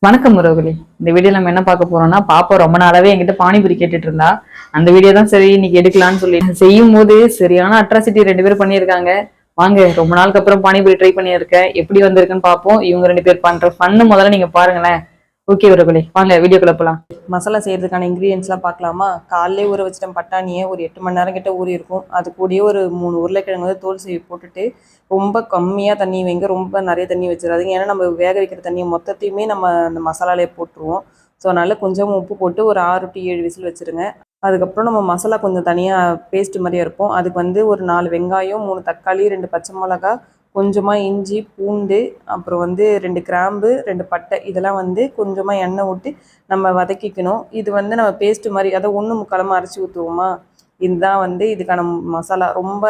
வணக்கம் உறவுகளே. இந்த வீடியோ நம்ம என்ன பார்க்க போறோம்னா, பாப்பா ரொம்ப நாளாவே என்கிட்ட பானிபூரி கேட்டுட்டு இருந்தா. அந்த வீடியோ தான் சரி இன்னைக்கு எடுக்கலாம்னு சொல்லி செய்யும் போது சரியான அட்ராசிட்டி 2 பேரும் பண்ணியிருக்காங்க. வாங்க, ரொம்ப நாளுக்கு அப்புறம் பானிபூரி ட்ரை பண்ணியிருக்கேன். எப்படி வந்திருக்குன்னு பார்ப்போம். இவங்க 2 பேர் பண்ற ஃபன்னு முதல்ல நீங்க பாருங்களேன். ஓகே உறவுகளே, வாங்க வீடியோக்குள்ள போலாம். மசாலா செய்யறதுக்கான இன்க்ரீடியன்ஸ்லாம் பார்க்கலாமா. காலையிலே ஊற வச்சிட்டேன் பட்டாணியை, ஒரு 8 மணி நேரம் கிட்ட ஊறி இருக்கும். அது கூடயே ஒரு 3 உருளைக்கிழங்கு வந்து தோல் சீவி போட்டுட்டு ரொம்ப கம்மியாக தண்ணி வைங்க, ரொம்ப நிறைய தண்ணி வச்சிடாதீங்க. ஏன்னா நம்ம வேக வைக்கிற தண்ணியை மொத்தத்தையுமே நம்ம அந்த மசாலாலே போட்டுருவோம். ஸோ அதனால் கொஞ்சம் உப்பு போட்டு ஒரு 6 to 7 விசில் வச்சுருங்க. அதுக்கப்புறம் நம்ம மசாலா கொஞ்சம் தனியாக பேஸ்ட் மாதிரியே இருப்போம். அதுக்கு வந்து ஒரு 4 வெங்காயம், 3 தக்காளி, 2 பச்சை மிளகா, கொஞ்சமாக இஞ்சி, பூண்டு, அப்புறம் வந்து 2 கிராம்பு, 2 பட்டை, இதெல்லாம் வந்து கொஞ்சமாக எண்ணெய் விட்டு நம்ம வதக்கிக்கணும். இது வந்து நம்ம பேஸ்ட்டு மாதிரி, அதை 1/4 அரைச்சி ஊற்றுவோமா. இதுதான் வந்து இதுக்கான மசாலா. ரொம்ப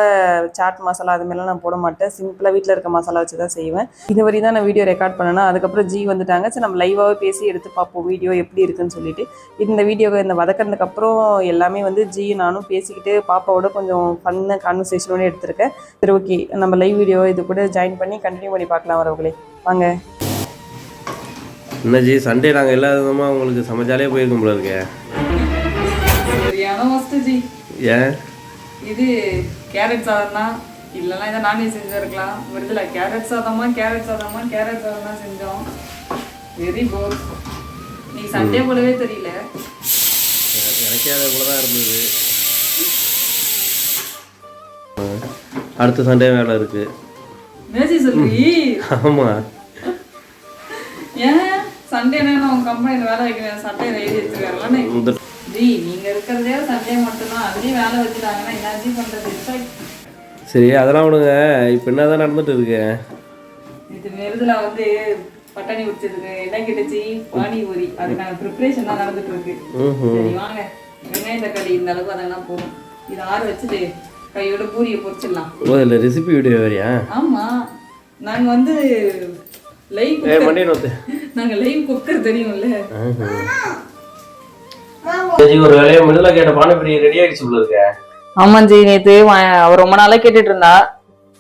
சாட் மசாலா அது மாதிரிலாம் நான் போட மாட்டேன். சிம்பிளாக வீட்டில் இருக்க மசாலா வச்சு தான் செய்வேன். இது வரை தான் நான் வீடியோ ரெக்கார்ட் பண்ணேன்னா, அதுக்கப்புறம் வந்துட்டாங்க. சரி, நம்ம லைவாகவே பேசி எடுத்து பார்ப்போம் வீடியோ எப்படி இருக்குன்னு சொல்லிட்டு. இந்த வீடியோவை இந்த வதக்கிறதுக்கப்புறம் எல்லாமே வந்து நானும் பேசிக்கிட்டு பாப்பாவோட கொஞ்சம் ஃபன்னு கான்வர்சேஷனோட எடுத்திருக்கேன். சரி, ஓகே, நம்ம லைவ் வீடியோ இது கூட ஜாயின் பண்ணி கண்டினியூ பண்ணி பார்க்கலாம் வரவங்களே. வாங்க. என்ன சண்டே நாங்கள் எல்லா விதமாக உங்களுக்கு சமைச்சாலே போயிருக்கும் போல இருக்கே. ஏன் இது கேரட் சாதம் தான், இல்லைன்னா இதை நான்வெஜ் செஞ்சுருக்கலாம். விடுதலை கேரட் சாதமா கேரட் சாதம் தான் செஞ்சோம். வெரி போர். நீ சண்டே போலவே தெரியல. எனக்கே அதே போல தான் இருந்தது. அடுத்த சண்டே வேலை இருக்கு. சொல்றீ? ஆமா. ஏன் சண்டே உங்க கம்பெனியில் வேலை வைக்கிறேன், சண்டே எழுதி வச்சிருக்காங்களா? நீங்க இருக்கிறதே சண்டே மட்டும்தான், அதுலயும் வேலை வச்சுட்டாங்கன்னா என்னாச்சு பண்றது? சரி, அதெல்லாம் விடுங்க. இப்போ என்னதான் நடந்துட்டு இருக்கு? இது நெருதுல வந்து பட்டாணி உடிச்சதுக்கு என்ன கிட்டச்சு பானிபூரி, அதுக்கான ப்ரிப்பரேஷன் தான் நடந்துட்டு இருக்கு. சரி வாங்க, வெங்காய தக்காளி இந்த அளவுக்கு அதெல்லாம் போகும். இது ஆறு வச்சுட்டு கையோட பூரியை பொரிச்சிடலாம். ஓ, இல்லை ரெசிபி வீடியோ வேறியா? ஆமா, நாங்க வந்து லைவ் குக்கர் தெரியும்ல. ஒரு வேலையை மிடில் கேட்ட பானிபூரி ரெடி ஆயிடுச்சு உள்ள இருக்க. ஆமாஞ்சி, நேத்து அவர் ரொம்ப நாளா கேட்டுட்டு இருந்தா.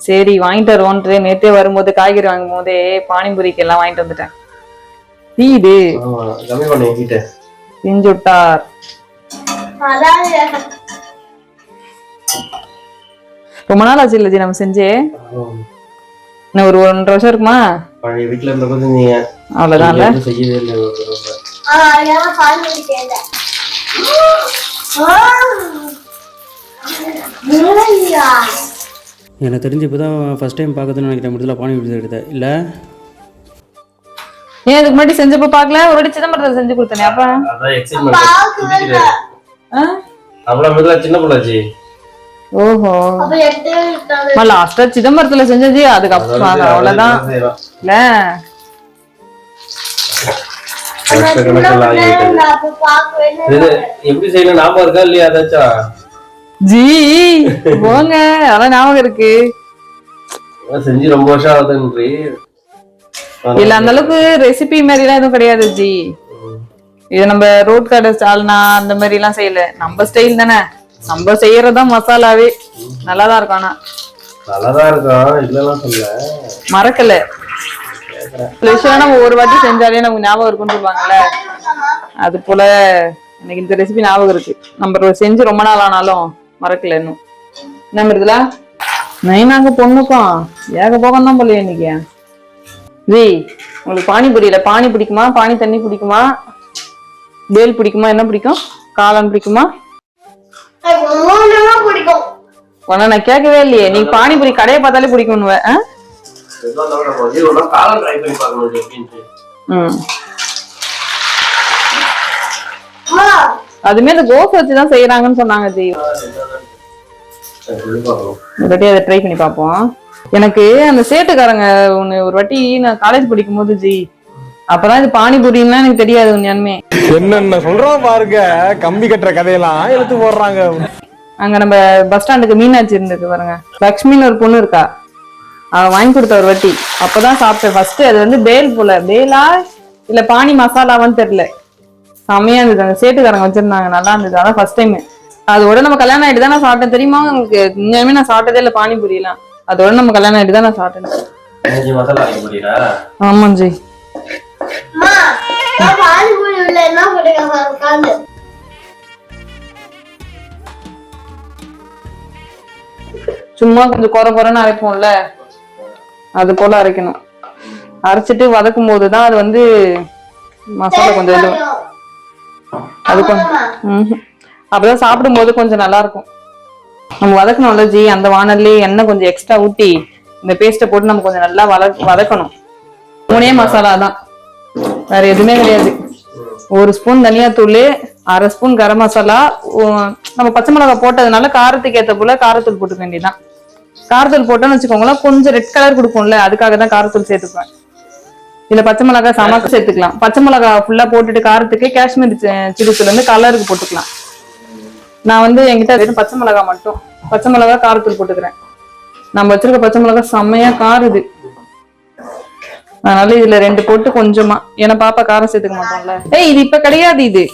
சரி வாங்கிட்டு வருவோன்ட்டு நேத்தே வரும்போது காய்கறி வாங்கும் போதே பானிபூரிக்கு எல்லாம் வாங்கிட்டு வந்துட்டேன். இது கம்மி பண்ணி செஞ்சு விட்டார். ரொம்ப நாள் ஆச்சு இல்ல ஜி நம்ம செஞ்சு. இன்னும் ஒரு 1.5 வருஷம் இருக்குமா? வீட்டுல இருந்த போது நீங்க அவ்வளவுதான் செய்யவே இல்லை. எனக்கு தெரிஞ்சு இப்போ தான் ஃபஸ்ட் டைம் பார்க்கறதுன்னு நினைக்கிறேன். முடியல பானிபூரி எடுத்தேன் இல்லை. ஏன் இதுக்கு முன்னாடி செஞ்சப்போ பார்க்கல? ஒரு வாட்டி சிதம்பரத்தில் செஞ்சு கொடுத்தேனே அப்ப. அவ்வளோ சின்ன பிள்ளாச்சு. ஓஹோ, லாஸ்டா சிதம்பரத்துல செஞ்சது. அதுக்கப்புறம் அவ்வளவுதான் இல்ல. எப்படி செய்யணும் ஞாபகம் இருக்கா இல்லையா? அதாச்சும் ஜி போங்க, அதான் ஞாபகம் இருக்கு. செஞ்சு ரொம்ப வருஷம் ஆகுதுன்றி. இல்ல அந்த அளவுக்கு ரெசிபி மாதிரி எல்லாம் எதுவும் கிடையாது ஜி. இது நம்ம ரோட் கடை ஸ்டால்னா அந்த மாதிரி எல்லாம் செய்யல. நம்ம ஸ்டைல் தானே, நம்ம செய்யறதுதான் மசாலாவே. நல்லாதான் இருக்கும். ஆனா நல்லாதான் இருக்கும், இல்லலாம் சொல்ல மறக்கல. நம்ம ஒரு வாட்டி செஞ்சாலே நமக்கு ஞாபகம் இருக்குன்னு சொல்லுவாங்கல்ல, அது போல எனக்கு இந்த ரெசிபி ஞாபகம் இருக்கு. நம்ம செஞ்சு ரொம்ப நாள் ஆனாலும் மறக்கல. இன்னும் என்ன இருக்குதுல நைனாங்க பொண்ணுக்கும் ஏக போகம் தான் போல இன்னைக்கு. ஜி உங்களுக்கு பானிபூரியில பானி பிடிக்குமா, பானி தண்ணி பிடிக்குமா, பேல் பிடிக்குமா, என்ன பிடிக்கும், காளான் பிடிக்குமா? உன்ன நான் கேட்கவே இல்லையே. நீ பானிபூரி கடையை பார்த்தாலே பிடிக்கும்னுவ. அதுமே இந்த கோஸ் வச்சுதான் செய்யறாங்கன்னு சொன்னாங்க ஜி. அதை ட்ரை பண்ணி பார்ப்போம். எனக்கு அந்த சேட்டுக்காரங்க ஒரு வாட்டி நான் காலேஜ் படிக்கும் போது ஜி, அப்பதான் இது பானிபூரின்னா எனக்கு தெரியாது உண்மையாலுமே. என்னென்ன சொல்றோம் பாருங்க, கம்பி கட்டுற கதையெல்லாம் எடுத்து போடுறாங்க. அங்க நம்ம பஸ் ஸ்டாண்டுக்கு மீனாட்சி இருந்தது பாருங்க, லக்ஷ்மின்னு ஒரு பொண்ணு இருக்கா, அவ வாங்கி கொடுத்த ஒரு வாட்டி. அப்பதான் சாப்பிட்டேன் ஃபர்ஸ்ட். அது வந்து பேல் போல, பேலா இல்ல பானி மசாலாவான்னு தெரியல. செம்மையா இருந்தது. அந்த சேட்டுக்காரங்க வச்சிருந்தாங்க, நல்லா இருந்தது. அதான் ஃபர்ஸ்ட் டைம். அதோட நம்ம கல்யாணம் ஆயிட்டு தான் நான் சாப்பிட்டேன். தெரியுமா உங்களுக்கு? உண்மையாலுமே நான் சாப்பிட்டதே இல்லை பானிபூரி எல்லாம். அதோட நம்ம கல்யாணம் ஆயிட்டு தான் நான் சாப்பிட்டேன். ஆமாம் ஜி. சும்மா கொஞ்சம் குறைன்னு அரைப்போம்ல, அது போல அரைக்கணும். அரைச்சிட்டு வதக்கும் போதுதான் அது வந்து மசாலா கொஞ்சம் இது அது கொஞ்சம் அப்பதான் சாப்பிடும்போது கொஞ்சம் நல்லா இருக்கும். நம்ம வதக்கணும்ல ஜி, அந்த வானல்லே எண்ணெய் கொஞ்சம் எக்ஸ்ட்ரா ஊட்டி இந்த பேஸ்ட்டை போட்டு நம்ம கொஞ்சம் நல்லா வதக்கணும். 3 மசாலா தான், வேற எதுவுமே கிடையாது. 1 ஸ்பூன் தனியாத்தூள், 1/2 ஸ்பூன் கரம் மசாலா. நம்ம பச்சை மிளகாய் போட்டதுனால காரத்துக்கு ஏற்ற போல காரத்தூள் போட்டுக்க வேண்டியதான். காரத்தூள் போட்டோம்னு வச்சுக்கோங்களேன், கொஞ்சம் ரெட் கலர் கொடுக்கும்ல, அதுக்காக தான் காரத்தூள் சேர்த்துக்குவேன். இதுல பச்சை மிளகாய் சமக்க சேர்த்துக்கலாம். பச்சை மிளகாய் ஃபுல்லா போட்டுட்டு காரத்துக்கு காஷ்மீர் சில்லி தூள் வந்து கலருக்கு போட்டுக்கலாம். நான் வந்து என்கிட்ட வெறும் பச்சை மிளகாய் மட்டும், பச்சை மிளகாய் காரத்தூள் போட்டுக்கிறேன். நம்ம வச்சிருக்க பச்சை மிளகாய் செம்மையா காருது, அதனால இதுல 2 போட்டு கொஞ்சமா, ஏன்னா பாப்பா காரம் சேர்த்துக்க மாட்டோம்ல. ஏய் இது இப்ப கிடையாது, இது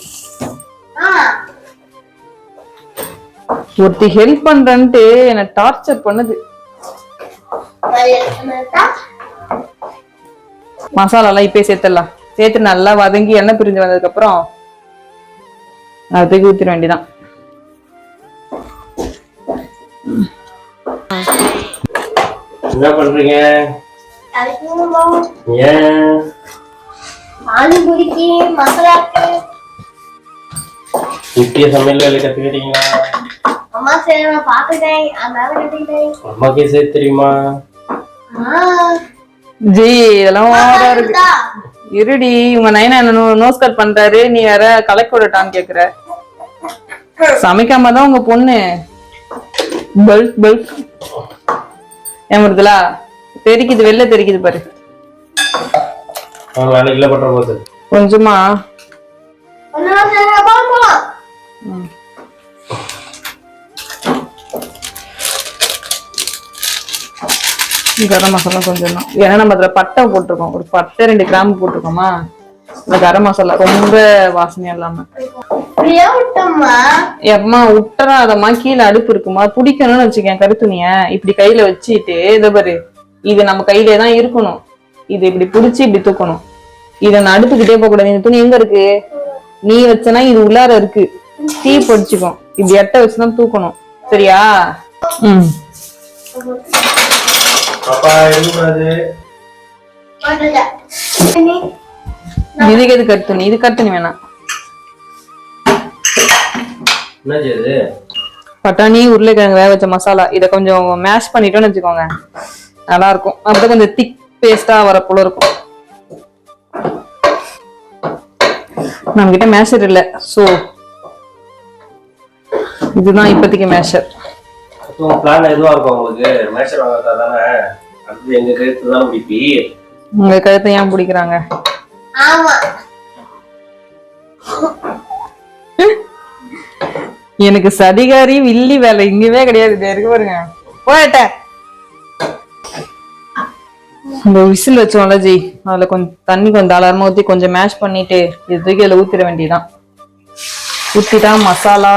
ஒருத்தி ஹெல்ப் பண்றேன்ட்டு என்ன டார்ச்சர் பண்ணுது. மசாலா எல்லாம் இப்பயே சேர்த்துடலாம். சேர்த்து நல்லா வதங்கி எண்ணெய் பிரிஞ்சு வந்ததுக்கு அப்புறம் அதுக்கு ஊத்திர வேண்டியதான். என்ன பண்றீங்க? இப்பயே சமையல் வேலை கத்துக்கிட்டீங்களா? அம்மாக்கே சேர்த்து தெரியுமா? ஜி இதெல்லாம் ஓவரா இருக்கு. இருடி, உங்க நைனா என்ன நோஸ் கட் பண்றாரு, நீ வேற கலக்கி விடட்டான்னு கேக்குற. சமைக்காம தான் உங்க பொண்ணு பல்க் பல்க் ஏமுறுதுலா தெரிக்குது, வெளில தெரிக்குது பாரு. வேலைக்குள்ள பண்ற போது கொஞ்சமா கரம் மசாலா கொஞ்சம் தான், ஏன்னா நம்ம அதுல பட்டை போட்டிருக்கோம், ஒரு பட்டை 2 கிராம்பு போட்டிருக்கோமா. இந்த கரம் மசாலா ரொம்ப வாசனையா இல்லாம எம்மா விட்டுறாதம்மா, கீழே அடுப்பு இருக்குமா, பிடிக்கணும்னு வச்சுக்கேன். கருத்துணிய இப்படி கையில வச்சுட்டு இதை பாரு, இது நம்ம கையிலே தான் இருக்கணும். இது இப்படி புடிச்சு இப்படி தூக்கணும். இதை நான் அடுப்புக்கிட்டே போக கூடாது. இந்த துணி எங்க இருக்கு, நீ வச்சனா இது உள்ளார இருக்கு, தீ பொடிச்சுக்கும். இப்படி எட்ட வச்சுதான் தூக்கணும், சரியா? இதுக்கு எது கருத்துணி, இது கருத்துணி வேணாம். பட்டாணி உருளைக்கிழங்கு வேக வச்ச மசாலா, இதை கொஞ்சம் மேஷ் பண்ணிட்டோம்னு வச்சுக்கோங்க, நல்லா இருக்கும். அப்பதான் கொஞ்சம் திக் பேஸ்டா வர போல இருக்கும். நம்ம கிட்ட மேஷர் இல்ல, சோ இதுதான் இப்போதைக்கு மேஷர். பிளான் எதுவா இருக்கும் உங்களுக்கு? மேஷர் வாங்கறதா தானே? அடுத்து எங்க கழுத்து தான் பிடிப்பி. உங்க கழுத்தை ஏன் பிடிக்கிறாங்க? ஆமா, எனக்கு சதிகாரி வில்லி வேலை இங்கவே கிடையாது. இருக்கு பாருங்க, போயிட்ட இந்த விசில் வச்சோம்ல ஜி, அதுல கொஞ்சம் தண்ணி கொஞ்சம் தாராளமா ஊத்தி கொஞ்சம் மேஷ் பண்ணிட்டு இதுக்கு இதுல ஊத்திட வேண்டியதான். ஊத்திட்டா மசாலா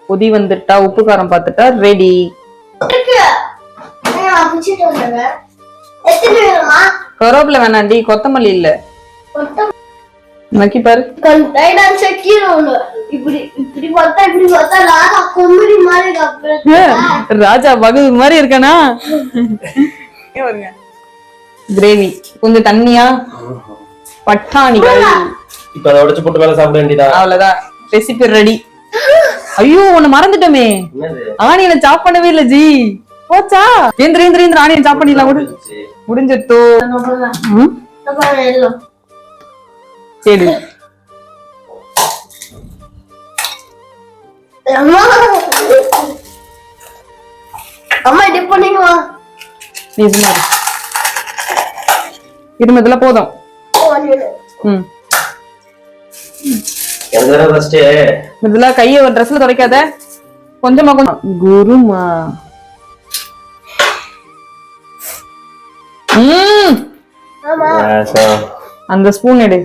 கொதி வந்துட்டா, உப்பு காரம் பார்த்துட்டா ரெடி. கருவேப்பிலை வேணாண்டி, கொத்தமல்லி இல்ல, நக்கி பாரு. ராஜா பகதூர் மாதிரி இருக்கானா? கிரேவி கொஞ்சம் தண்ணியா, பட்டாணிகள் இப்ப அதை உடைச்சு போட்டு மேல சாப்பிட வேண்டியதா? அவ்வளவுதான், ரெசிபி ரெடி. ஐயோ ஒண்ணு மறந்துட்டோமே, ஆனியனை சாப் பண்ணவே இல்ல ஜி. போச்சா? ஏந்திர ஆனியன் சாப் பண்ணிடலாம். முடிஞ்சிட்டோ? சரி அம்மா டிப் பண்ணிக்குவா, நீ சும்மா இருமதுல போதும். இதுல கைய ஒரு ட்ரெஸ்ல துடைக்காத, கொஞ்சமா கொஞ்சம் குருமா. அந்த ஸ்பூன் எடு.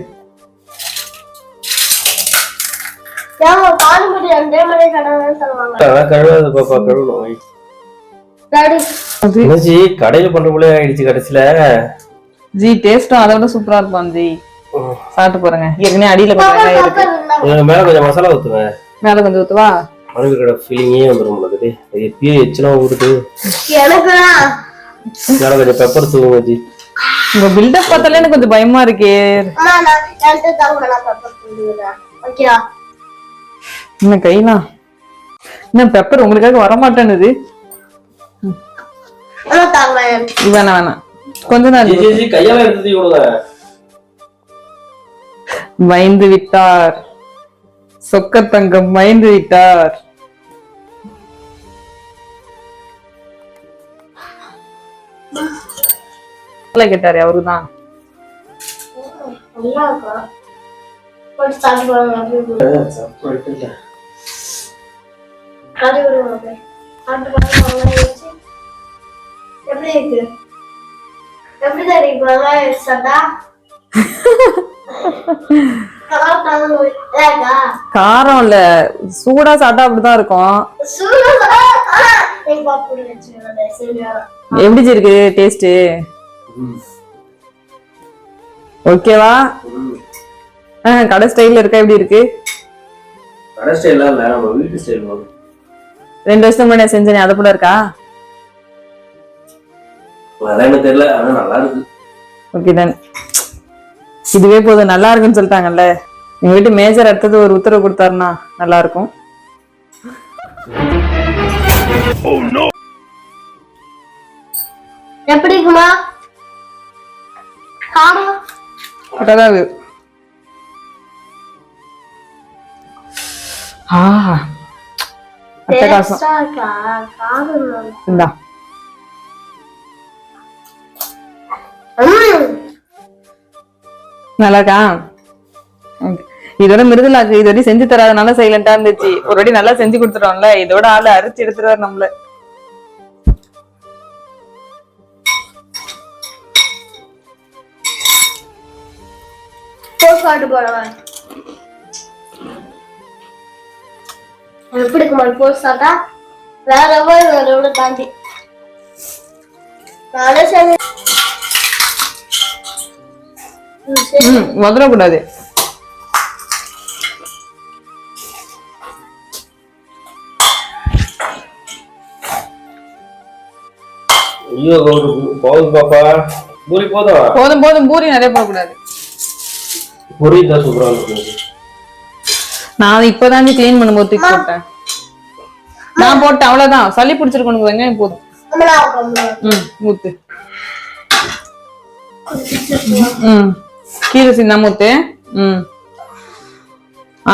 கடையில பண்ற போல ஆயிடுச்சு கடைசியில. ஜி டேஸ்டும் அதை விட சூப்பரா இருக்கும் ஜி. சாப்பிட்டு போறேங்க. ஏற்கனவே அடியில கொஞ்சம் வெங்காயம் இருக்கு. மேல கொஞ்சம் மசாலா ஊத்துங்க. மேல கொஞ்சம் ஊத்துவா? மனைவியோட ஃபீலிங்கே வந்துடும் உங்களுக்கு. எப்பயே எச்சனா ஊறுது. எனக்கு மேல கொஞ்சம் பெப்பர் தூவுங்க ஜி. உங்க பில்டப் பார்த்தாலே எனக்கு கொஞ்சம் பயமா இருக்கே. அம்மா நான் என்கிட்ட தாங்க நான் பெப்பர் போடுறேன். ஓகேயா? என்ன கைனா? என்ன பெப்பர் உங்களுக்காக வர மாட்டேனுது? அம்மா தாங்க. வேணாம் வேணாம். கொஞ்ச நாள் ஜி ஜி கையால எடுத்து கொடுங்க. பயந்து விட்டார். சொக்க தங்கம் பயந்து விட்டார். கேட்டாரு அவருதான். நல்லா இருக்கா? போட்டு சாப்பிட்டு பாருங்க. சாப்பிட்டு இல்ல. கறி விடுங்க. சாப்பிட்டு பாருங்க. வெங்காயம் வச்சு. எப்படி இருக்கு? எப்படி இருக்கு வெங்காயம் சாப்பிட்டா? காரம் இல்ல, சூடா சாப்பிட்டா அப்படிதான் இருக்கும். எப்படி இருக்கு டேஸ்ட்? ஓகேவா? கடை ஸ்டைல்ல இருக்கா? எப்படி இருக்கு? கடை ஸ்டைல் இல்ல, நம்ம வீட்டு ஸ்டைல். 2 வருஷம் முன்னாடி செஞ்சேன், அது போல இருக்கா? அதெல்லாம் எனக்கு தெரியல, ஆனா நல்லா இருக்கு. Okay done. இதுவே போதும், நல்லா இருக்குன்னு சொல்லிட்டாங்கல்ல. எங்க வீட்டு மேஜர் அடுத்தது ஒரு உத்தரவு கொடுத்தாருன்னா நல்லா இருக்கும். எப்படி இருக்குமா? காரம் கரெக்டாதான் இருக்கு. அட்டகாசம். டேஸ்டா இருக்கா? காரம் இந்தா. நல்லா இருக்கா? இதோட மிருதுலாக்கு இது வரையும் செஞ்சு தராதனால சைலண்டா இருந்துச்சு. ஒரு வாட்டி நல்லா செஞ்சு கொடுத்துட்டோம்ல, இதோட ஆளு அரிச்சு எடுத்துருவாரு நம்மள. சாப்பிட்டு போறவன் எப்படி இருக்குமா? போட்டு சாப்பிட்டா வேற எவ்வளவு தாண்டி நானே சரி வந்துடக்கூடாது. ஐயோ போதும் பாப்பா, பூரி போதும். போதும் போதும், பூரி நிறைய போடக்கூடாது. பூரி தான் சூப்பரா இருக்கு. நான் இப்பதான் கிளீன் பண்ணும்போது தூக்கி போட்டேன். நான் போட்டேன் அவ்வளவுதான். சளி பிடிச்சிருக்கணும். வெங்காயம் போதும். ஊத்து. கீரை சின்ன மூத்து.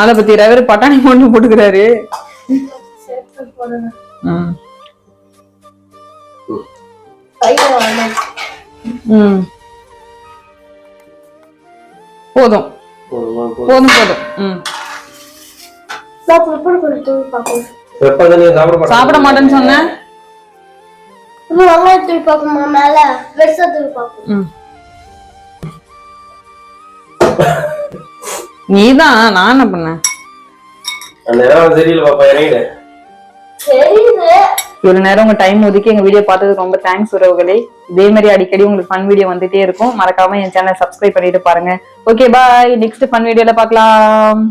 அதை பத்தி ரவரு பட்டாணி போட்டு போட்டுக்கிறாரு. போதும் போதும் போதும். சாப்பிட மாட்டேன்னு சொன்னேன். வெங்காயத்தூள் பார்க்கணுமா? மேல வெடிசத்தூள் பார்க்கணும். நீதான், நான் என்ன பண்ணேன்? தெரியல பாப்பா, இறங்கிடு. இவ்வளவு நேரம் உங்க டைம் ஒதுக்கி எங்க வீடியோ பார்த்ததுக்கு ரொம்ப தேங்க்ஸ் உறவுகளே. இதே மாதிரி அடிக்கடி உங்களுக்கு ஃபன் வீடியோ வந்துட்டே இருக்கும். மறக்காம என் சேனல் சப்ஸ்கிரைப் பண்ணிட்டு பாருங்க. Okay bye. நெக்ஸ்ட் ஃபன் வீடியோல பார்க்கலாம்.